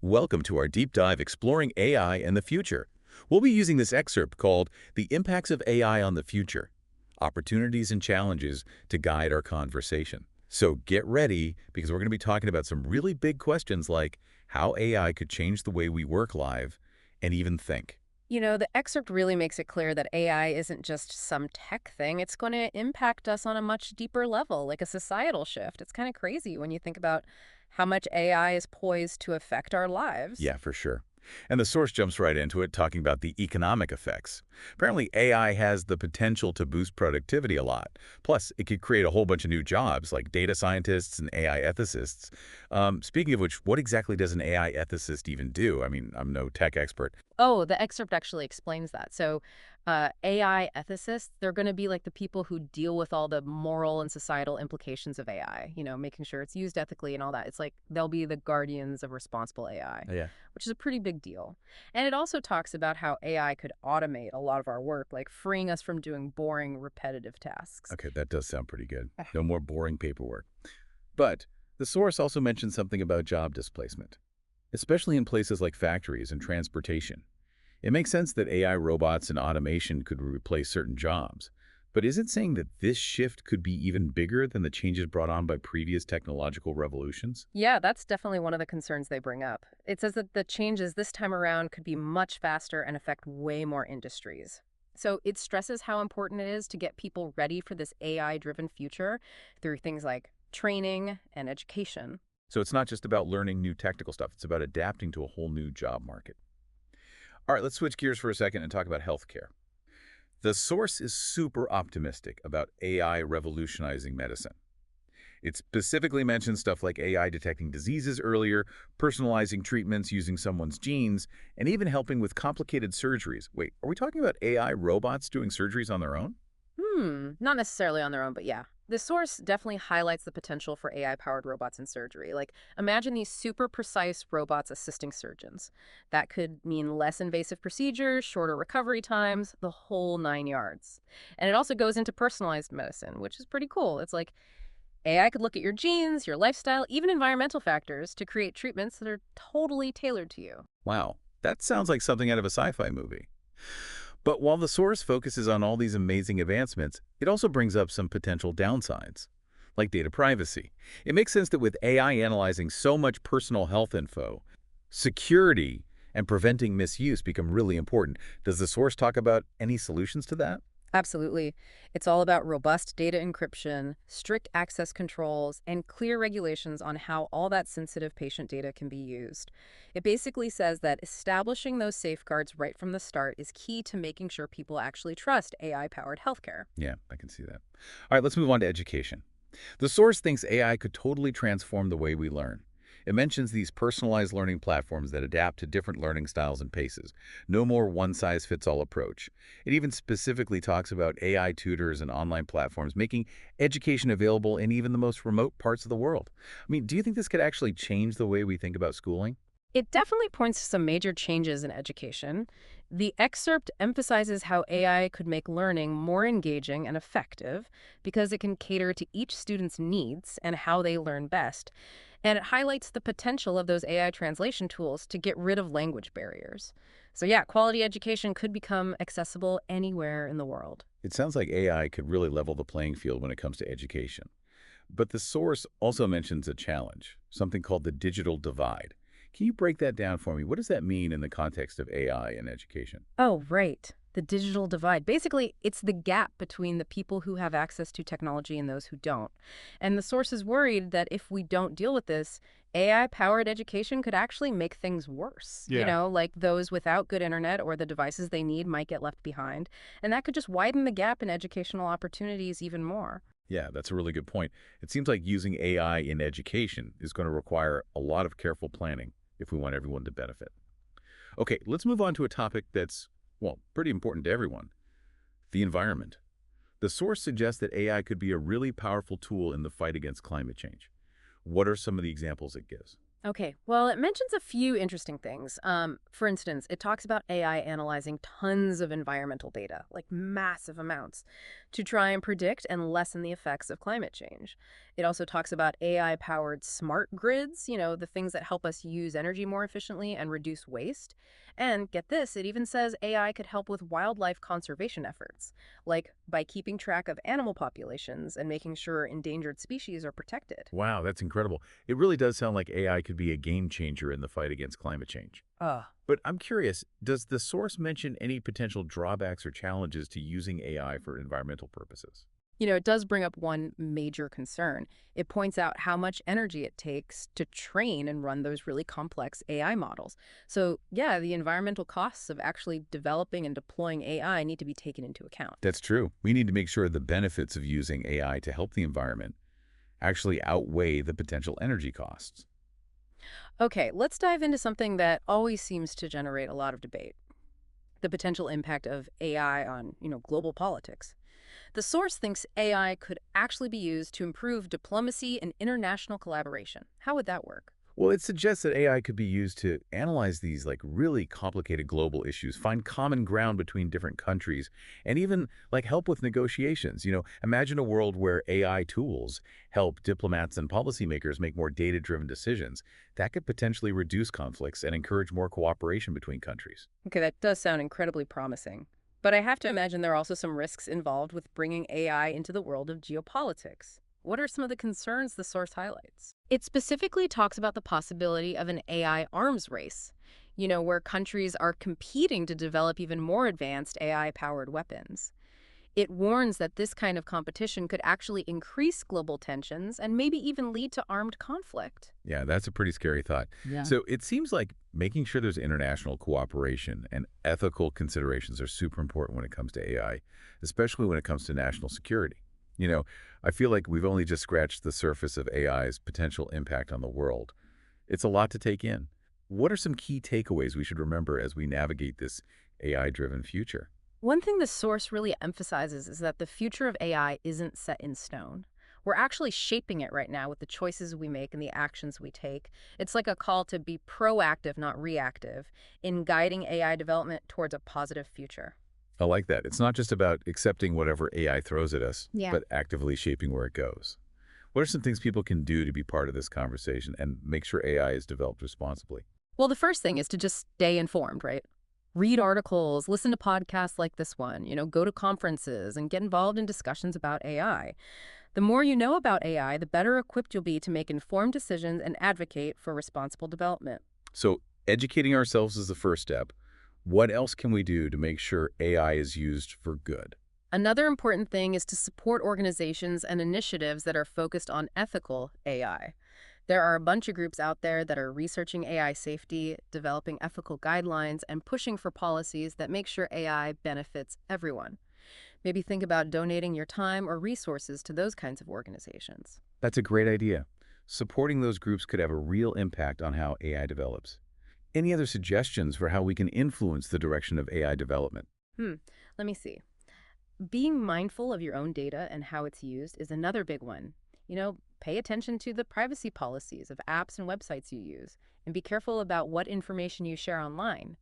Welcome to our deep dive exploring AI and the future. We'll be using this excerpt called The Impacts of AI on the Future, Opportunities and Challenges to guide our conversation. So get ready because we're going to be talking about some really big questions like how AI could change the way we work live and even think. The excerpt really makes it clear that AI isn't just some tech thing. It's going to impact us on a much deeper level, like a societal shift. It's kind of crazy when you think about how much AI is poised to affect our lives. Yeah, for sure. And the source jumps right into it, talking about the economic effects. Apparently, AI has the potential to boost productivity a lot. Plus, it could create a whole bunch of new jobs, like data scientists and AI ethicists. Speaking of which, what exactly does an AI ethicist even do? I mean, I'm no tech expert. Oh, the excerpt actually explains that. So, AI ethicists, they're going to be like the people who deal with all the moral and societal implications of AI, making sure it's used ethically and all that. It's like they'll be the guardians of responsible AI, Yeah. which is a pretty big deal. And it also talks about how AI could automate a lot of our work, like freeing us from doing boring, repetitive tasks. Okay, that does sound pretty good. No more boring paperwork. But the source also mentions something about job displacement, especially in places like factories and transportation. It makes sense that AI robots and automation could replace certain jobs. But is it saying that this shift could be even bigger than the changes brought on by previous technological revolutions? Yeah, that's definitely one of the concerns they bring up. It says that the changes this time around could be much faster and affect way more industries. So it stresses how important it is to get people ready for this AI-driven future through things like training and education. So it's not just about learning new technical stuff, it's about adapting to a whole new job market. All right, let's switch gears for a second and talk about healthcare. The source is super optimistic about AI revolutionizing medicine. It specifically mentions stuff like AI detecting diseases earlier, personalizing treatments using someone's genes, and even helping with complicated surgeries. Wait, are we talking about AI robots doing surgeries on their own? Not necessarily on their own, but yeah. The source definitely highlights the potential for AI-powered robots in surgery. Like, imagine these super precise robots assisting surgeons. That could mean less invasive procedures, shorter recovery times, the whole 9 yards. And it also goes into personalized medicine, which is pretty cool. It's like AI could look at your genes, your lifestyle, even environmental factors to create treatments that are totally tailored to you. Wow, that sounds like something out of a sci-fi movie. But while the source focuses on all these amazing advancements, it also brings up some potential downsides, like data privacy. It makes sense that with AI analyzing so much personal health info, security and preventing misuse become really important. Does the source talk about any solutions to that? Absolutely. It's all about robust data encryption, strict access controls, and clear regulations on how all that sensitive patient data can be used. It basically says that establishing those safeguards right from the start is key to making sure people actually trust AI-powered healthcare. Yeah, I can see that. All right, let's move on to education. The source thinks AI could totally transform the way we learn. It mentions these personalized learning platforms that adapt to different learning styles and paces. No more one-size-fits-all approach. It even specifically talks about AI tutors and online platforms making education available in even the most remote parts of the world. I mean, do you think this could actually change the way we think about schooling? It definitely points to some major changes in education. The excerpt emphasizes how AI could make learning more engaging and effective because it can cater to each student's needs and how they learn best. And it highlights the potential of those AI translation tools to get rid of language barriers. So, yeah, quality education could become accessible anywhere in the world. It sounds like AI could really level the playing field when it comes to education. But the source also mentions a challenge, something called the digital divide. Can you break that down for me? What does that mean in the context of AI and education? Oh, right. The digital divide. Basically, it's the gap between the people who have access to technology and those who don't. And the source is worried that if we don't deal with this, AI-powered education could actually make things worse. Yeah. Like those without good internet or the devices they need might get left behind. And that could just widen the gap in educational opportunities even more. Yeah, that's a really good point. It seems like using AI in education is going to require a lot of careful planning if we want everyone to benefit. Okay, let's move on to a topic that's, well, pretty important to everyone, the environment. The source suggests that AI could be a really powerful tool in the fight against climate change. What are some of the examples it gives? Okay, well, it mentions a few interesting things. For instance, it talks about AI analyzing tons of environmental data, like massive amounts, to try and predict and lessen the effects of climate change. It also talks about AI-powered smart grids, the things that help us use energy more efficiently and reduce waste. And get this, it even says AI could help with wildlife conservation efforts, like by keeping track of animal populations and making sure endangered species are protected. Wow, that's incredible. It really does sound like AI could be a game changer in the fight against climate change. But I'm curious, does the source mention any potential drawbacks or challenges to using AI for environmental purposes? It does bring up one major concern. It points out how much energy it takes to train and run those really complex AI models. So, yeah, the environmental costs of actually developing and deploying AI need to be taken into account. That's true. We need to make sure the benefits of using AI to help the environment actually outweigh the potential energy costs. Okay, let's dive into something that always seems to generate a lot of debate. The potential impact of AI on, global politics. The source thinks AI could actually be used to improve diplomacy and international collaboration. How would that work? Well, it suggests that AI could be used to analyze these really complicated global issues, find common ground between different countries, and even help with negotiations. Imagine a world where AI tools help diplomats and policymakers make more data-driven decisions. That could potentially reduce conflicts and encourage more cooperation between countries. Okay, that does sound incredibly promising. But I have to imagine there are also some risks involved with bringing AI into the world of geopolitics. What are some of the concerns the source highlights? It specifically talks about the possibility of an AI arms race, where countries are competing to develop even more advanced AI-powered weapons. It warns that this kind of competition could actually increase global tensions and maybe even lead to armed conflict. Yeah, that's a pretty scary thought. Yeah. So it seems like making sure there's international cooperation and ethical considerations are super important when it comes to AI, especially when it comes to national security. You know, I feel like we've only just scratched the surface of AI's potential impact on the world. It's a lot to take in. What are some key takeaways we should remember as we navigate this AI-driven future? One thing the source really emphasizes is that the future of AI isn't set in stone. We're actually shaping it right now with the choices we make and the actions we take. It's like a call to be proactive, not reactive, in guiding AI development towards a positive future. I like that. It's not just about accepting whatever AI throws at us, Yeah. but actively shaping where it goes. What are some things people can do to be part of this conversation and make sure AI is developed responsibly? Well, the first thing is to just stay informed, right? Read articles, listen to podcasts like this one, go to conferences and get involved in discussions about AI. The more you know about AI, the better equipped you'll be to make informed decisions and advocate for responsible development. So educating ourselves is the first step. What else can we do to make sure AI is used for good? Another important thing is to support organizations and initiatives that are focused on ethical AI. There are a bunch of groups out there that are researching AI safety, developing ethical guidelines, and pushing for policies that make sure AI benefits everyone. Maybe think about donating your time or resources to those kinds of organizations. That's a great idea. Supporting those groups could have a real impact on how AI develops. Any other suggestions for how we can influence the direction of AI development? Hmm, let me see. Being mindful of your own data and how it's used is another big one. Pay attention to the privacy policies of apps and websites you use, and be careful about what information you share online.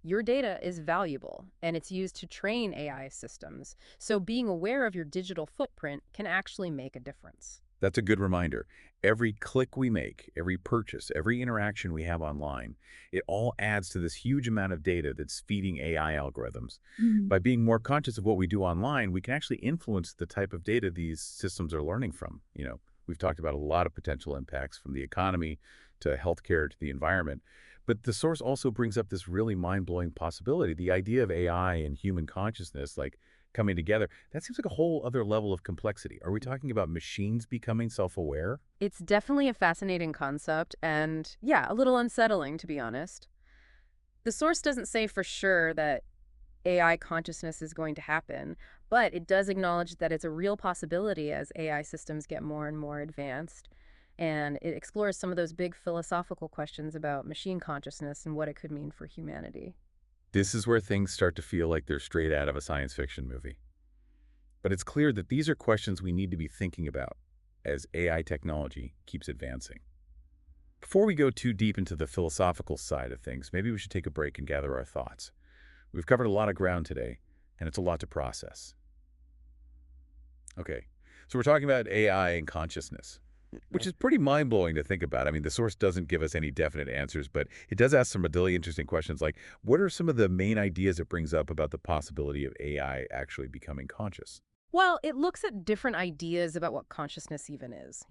Your data is valuable, and it's used to train AI systems, so being aware of your digital footprint can actually make a difference. That's a good reminder. Every click we make, every purchase, every interaction we have online, it all adds to this huge amount of data that's feeding AI algorithms. By being more conscious of what we do online, we can actually influence the type of data these systems are learning from. We've talked about a lot of potential impacts from the economy to healthcare to the environment. But the source also brings up this really mind-blowing possibility, the idea of AI and human consciousness, coming together. That seems like a whole other level of complexity. Are we talking about machines becoming self-aware? It's definitely a fascinating concept, and yeah, a little unsettling, to be honest. The source doesn't say for sure that AI consciousness is going to happen, but it does acknowledge that it's a real possibility as AI systems get more and more advanced. And it explores some of those big philosophical questions about machine consciousness and what it could mean for humanity. This is where things start to feel like they're straight out of a science fiction movie. But it's clear that these are questions we need to be thinking about as AI technology keeps advancing. Before we go too deep into the philosophical side of things, maybe we should take a break and gather our thoughts. We've covered a lot of ground today, and it's a lot to process. Okay, so we're talking about AI and consciousness, which Right. is pretty mind-blowing to think about. I mean, the source doesn't give us any definite answers, but it does ask some really interesting questions like, what are some of the main ideas it brings up about the possibility of AI actually becoming conscious? Well, it looks at different ideas about what consciousness even is.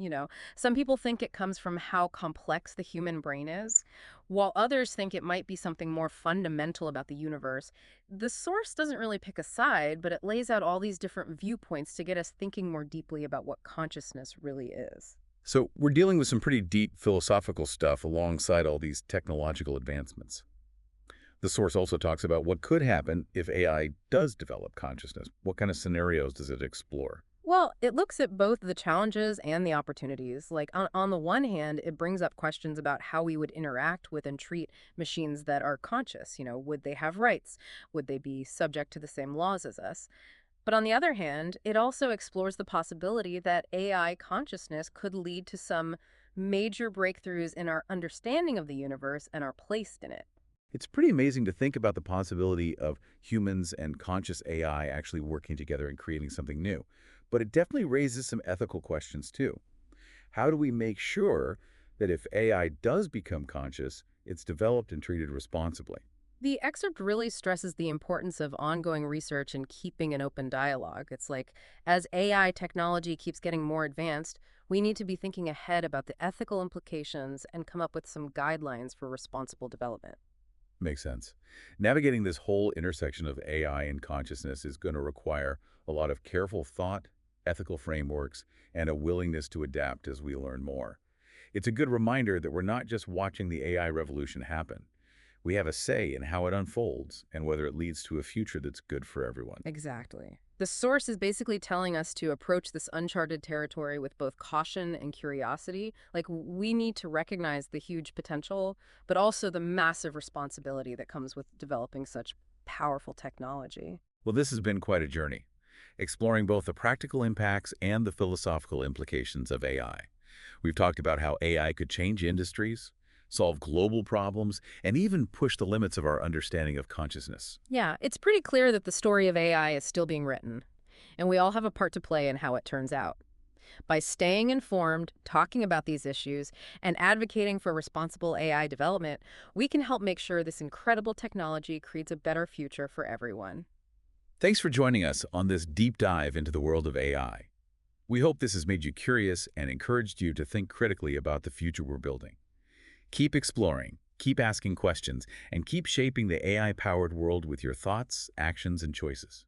Some people think it comes from how complex the human brain is, while others think it might be something more fundamental about the universe. The source doesn't really pick a side, but it lays out all these different viewpoints to get us thinking more deeply about what consciousness really is. So we're dealing with some pretty deep philosophical stuff alongside all these technological advancements. The source also talks about what could happen if AI does develop consciousness. What kind of scenarios does it explore? Well, it looks at both the challenges and the opportunities. Like, on the one hand, it brings up questions about how we would interact with and treat machines that are conscious. Would they have rights? Would they be subject to the same laws as us? But on the other hand, it also explores the possibility that AI consciousness could lead to some major breakthroughs in our understanding of the universe and our place in it. It's pretty amazing to think about the possibility of humans and conscious AI actually working together and creating something new. But it definitely raises some ethical questions too. How do we make sure that if AI does become conscious, it's developed and treated responsibly? The excerpt really stresses the importance of ongoing research and keeping an open dialogue. It's like, as AI technology keeps getting more advanced, we need to be thinking ahead about the ethical implications and come up with some guidelines for responsible development. Makes sense. Navigating this whole intersection of AI and consciousness is going to require a lot of careful thought, ethical frameworks, and a willingness to adapt as we learn more. It's a good reminder that we're not just watching the AI revolution happen. We have a say in how it unfolds and whether it leads to a future that's good for everyone. Exactly. The source is basically telling us to approach this uncharted territory with both caution and curiosity. Like, we need to recognize the huge potential, but also the massive responsibility that comes with developing such powerful technology. Well, this has been quite a journey, exploring both the practical impacts and the philosophical implications of AI. We've talked about how AI could change industries, solve global problems, and even push the limits of our understanding of consciousness. Yeah, it's pretty clear that the story of AI is still being written, and we all have a part to play in how it turns out. By staying informed, talking about these issues, and advocating for responsible AI development, we can help make sure this incredible technology creates a better future for everyone. Thanks for joining us on this deep dive into the world of AI. We hope this has made you curious and encouraged you to think critically about the future we're building. Keep exploring, keep asking questions, and keep shaping the AI-powered world with your thoughts, actions, and choices.